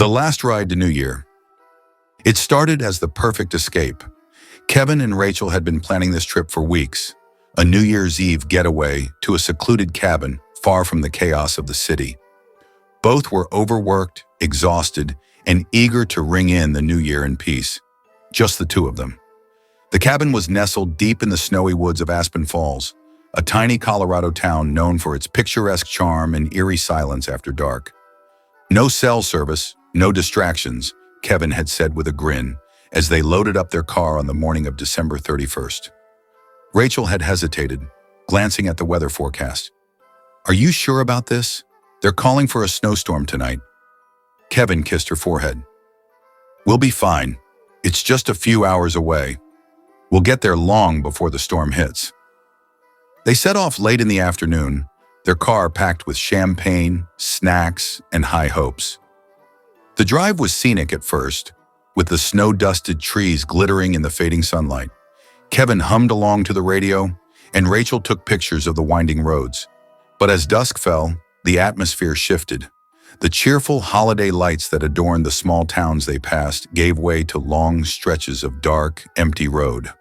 The last ride to New Year. It started as the perfect escape. Kevin and Rachel had been planning this trip for weeks, a New Year's Eve getaway to a secluded cabin far from the chaos of the city. Both were overworked, exhausted, and eager to ring in the new year in peace. Just the two of them. The cabin was nestled deep in the snowy woods of Aspen Falls, a tiny Colorado town known for its picturesque charm and eerie silence after dark. No cell service, no distractions, Kevin had said with a grin as they loaded up their car on the morning of December 31st. Rachel had hesitated, glancing at the weather forecast. "Are you sure about this? They're calling for a snowstorm tonight." Kevin kissed her forehead. "We'll be fine. It's just a few hours away. We'll get there long before the storm hits." They set off late in the afternoon, their car packed with champagne, snacks, and high hopes. The drive was scenic at first, with the snow-dusted trees glittering in the fading sunlight. Kevin hummed along to the radio, and Rachel took pictures of the winding roads. But as dusk fell, the atmosphere shifted. The cheerful holiday lights that adorned the small towns they passed gave way to long stretches of dark, empty road.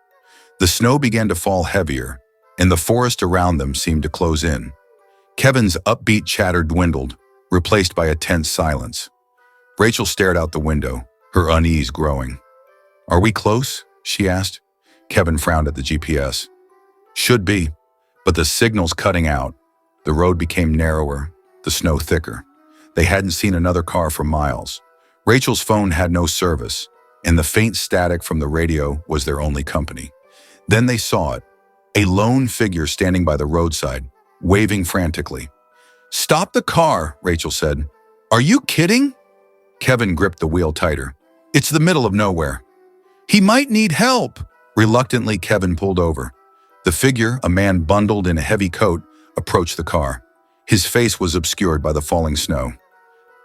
The snow began to fall heavier, and the forest around them seemed to close in. Kevin's upbeat chatter dwindled, replaced by a tense silence. Rachel stared out the window, her unease growing. "Are we close?" she asked. Kevin frowned at the GPS. "Should be, but the signal's cutting out." The road became narrower, the snow thicker. They hadn't seen another car for miles. Rachel's phone had no service, and the faint static from the radio was their only company. Then they saw it, a lone figure standing by the roadside, waving frantically. "Stop the car," Rachel said. "Are you kidding?" Kevin gripped the wheel tighter. "It's the middle of nowhere." "He might need help." Reluctantly, Kevin pulled over. The figure, a man bundled in a heavy coat, approached the car. His face was obscured by the falling snow.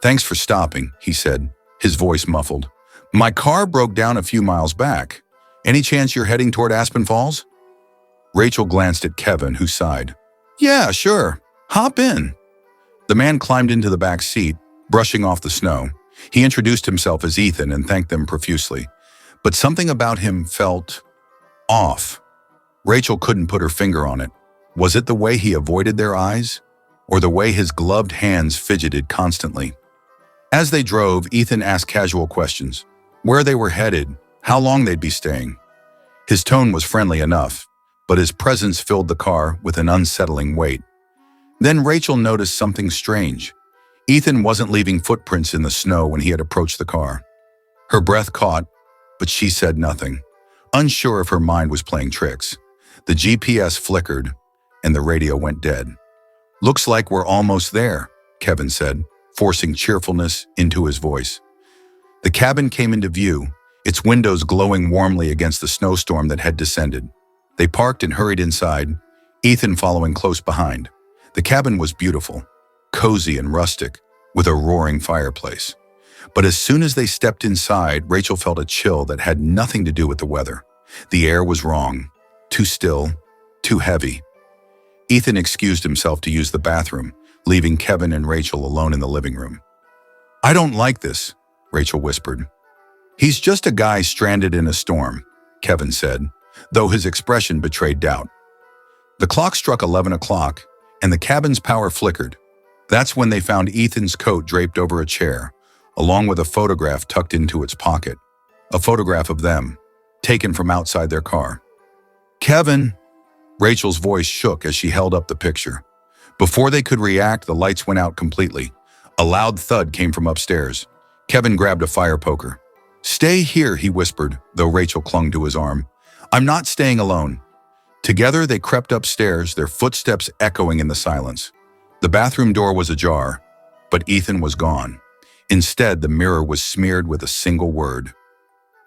"Thanks for stopping," he said, his voice muffled. "My car broke down a few miles back. Any chance you're heading toward Aspen Falls?" Rachel glanced at Kevin, who sighed. "Yeah, sure. Hop in." The man climbed into the back seat, brushing off the snow. He introduced himself as Ethan and thanked them profusely. But something about him felt off. Rachel couldn't put her finger on it. Was it the way he avoided their eyes, or the way his gloved hands fidgeted constantly? As they drove, Ethan asked casual questions. Where they were headed, how long they'd be staying. His tone was friendly enough, but his presence filled the car with an unsettling weight. Then Rachel noticed something strange. Ethan wasn't leaving footprints in the snow when he had approached the car. Her breath caught, but she said nothing, unsure if her mind was playing tricks. The GPS flickered, and the radio went dead. "Looks like we're almost there," Kevin said, forcing cheerfulness into his voice. The cabin came into view, its windows glowing warmly against the snowstorm that had descended. They parked and hurried inside, Ethan following close behind. The cabin was beautiful, cozy and rustic, with a roaring fireplace. But as soon as they stepped inside, Rachel felt a chill that had nothing to do with the weather. The air was wrong, too still, too heavy. Ethan excused himself to use the bathroom, leaving Kevin and Rachel alone in the living room. "I don't like this," Rachel whispered. "He's just a guy stranded in a storm," Kevin said, though his expression betrayed doubt. The clock struck 11 o'clock, and the cabin's power flickered. That's when they found Ethan's coat draped over a chair, along with a photograph tucked into its pocket. A photograph of them, taken from outside their car. "Kevin!" Rachel's voice shook as she held up the picture. Before they could react, the lights went out completely. A loud thud came from upstairs. Kevin grabbed a fire poker. "Stay here," he whispered, though Rachel clung to his arm. "I'm not staying alone." Together, they crept upstairs, their footsteps echoing in the silence. The bathroom door was ajar, but Ethan was gone. Instead, the mirror was smeared with a single word: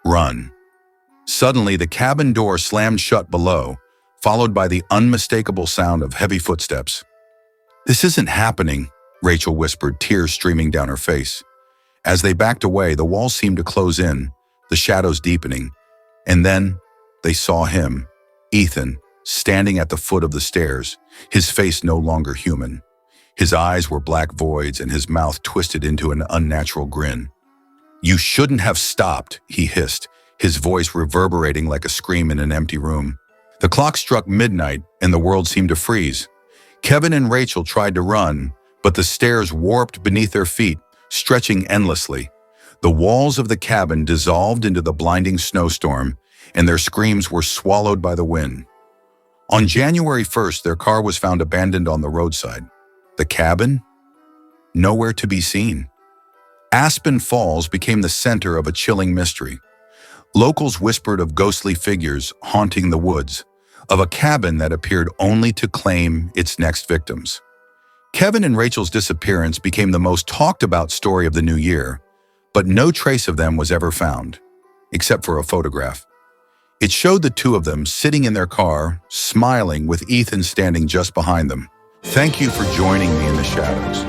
run. Suddenly, the cabin door slammed shut below, followed by the unmistakable sound of heavy footsteps. "This isn't happening," Rachel whispered, tears streaming down her face. As they backed away, the walls seemed to close in, the shadows deepening. And then they saw him, Ethan, standing at the foot of the stairs, his face no longer human. His eyes were black voids and his mouth twisted into an unnatural grin. "You shouldn't have stopped," he hissed, his voice reverberating like a scream in an empty room. The clock struck midnight, and the world seemed to freeze. Kevin and Rachel tried to run, but the stairs warped beneath their feet, stretching endlessly. The walls of the cabin dissolved into the blinding snowstorm, and their screams were swallowed by the wind. On January 1st, their car was found abandoned on the roadside. The cabin? Nowhere to be seen. Aspen Falls became the center of a chilling mystery. Locals whispered of ghostly figures haunting the woods, of a cabin that appeared only to claim its next victims. Kevin and Rachel's disappearance became the most talked about story of the new year, but no trace of them was ever found, except for a photograph. It showed the two of them sitting in their car, smiling with Ethan standing just behind them. Thank you for joining me in the shadows.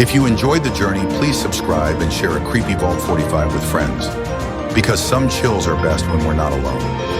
If you enjoyed the journey, please subscribe and share a Creepy Vault 45 with friends, because some chills are best when we're not alone.